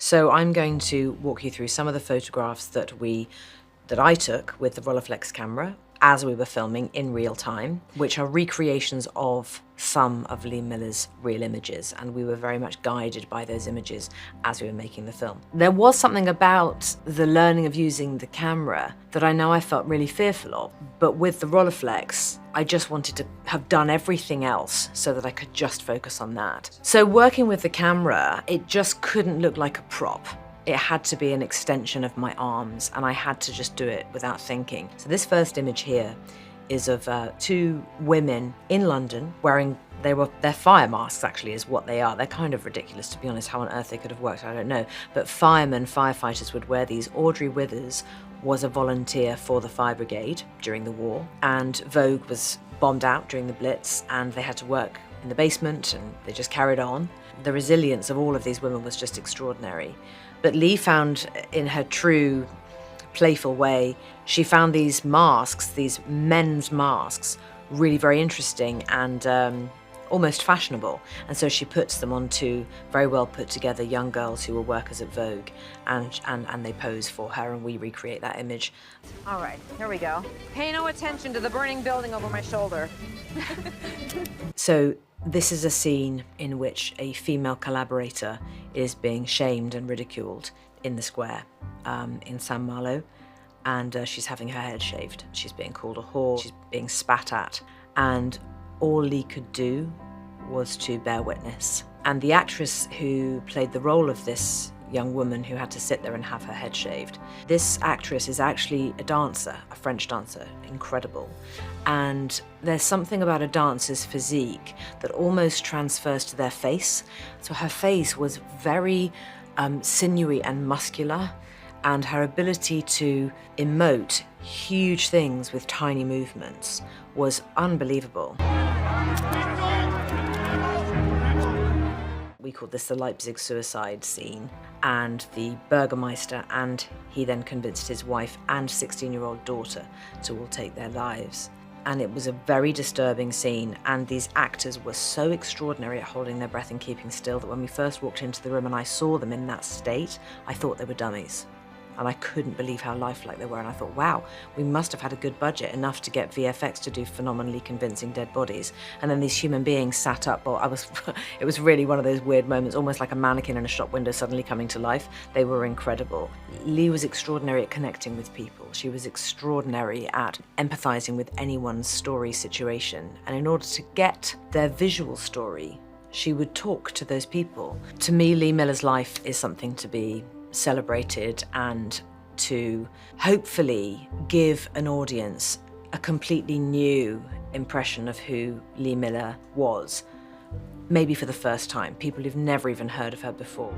So I'm going to walk you through some of the photographs that I took with the Rolleiflex camera as we were filming in real time, which are recreations of some of Lee Miller's real images, and we were very much guided by those images as we were making the film. There was something about the learning of using the camera that I know I felt really fearful of, but with the Rolleiflex, I just wanted to have done everything else so that I could just focus on that. So working with the camera, it just couldn't look like a prop. It had to be an extension of my arms, and I had to just do it without thinking. So this first image here is of two women in London wearing, they're fire masks actually is what they are. They're kind of ridiculous, to be honest. How on earth they could have worked, I don't know. But firefighters would wear these. Audrey Withers was a volunteer for the fire brigade during the war, and Vogue was bombed out during the Blitz, and they had to work in the basement, and they just carried on. The resilience of all of these women was just extraordinary. But Lee found, in her true playful way, she found these masks, these men's masks, really very interesting and almost fashionable. And so she puts them onto very well put together young girls who were workers at Vogue, and they pose for her, and we recreate that image. All right, here we go. Pay no attention to the burning building over my shoulder. So this is a scene in which a female collaborator is being shamed and ridiculed in the square in St. Malo, and she's having her head shaved. She's being called a whore, she's being spat at, and all Lee could do was to bear witness. And the actress who played the role of this young woman who had to sit there and have her head shaved, this actress is actually a dancer, a French dancer, incredible. And there's something about a dancer's physique that almost transfers to their face. So her face was very sinewy and muscular, and her ability to emote huge things with tiny movements was unbelievable. We called this the Leipzig suicide scene, and the Burgermeister, and he then convinced his wife and 16-year-old daughter to all take their lives. And it was a very disturbing scene, and these actors were so extraordinary at holding their breath and keeping still that when we first walked into the room and I saw them in that state, I thought they were dummies. And I couldn't believe how lifelike they were, and I thought, wow, we must have had a good budget, enough to get VFX to do phenomenally convincing dead bodies. And then these human beings sat up, it was really one of those weird moments, almost like a mannequin in a shop window suddenly coming to life. They were incredible. Lee was extraordinary at connecting with people. She was extraordinary at empathizing with anyone's story situation. And in order to get their visual story, she would talk to those people. To me, Lee Miller's life is something to be celebrated, and to hopefully give an audience a completely new impression of who Lee Miller was, maybe for the first time, people who've never even heard of her before.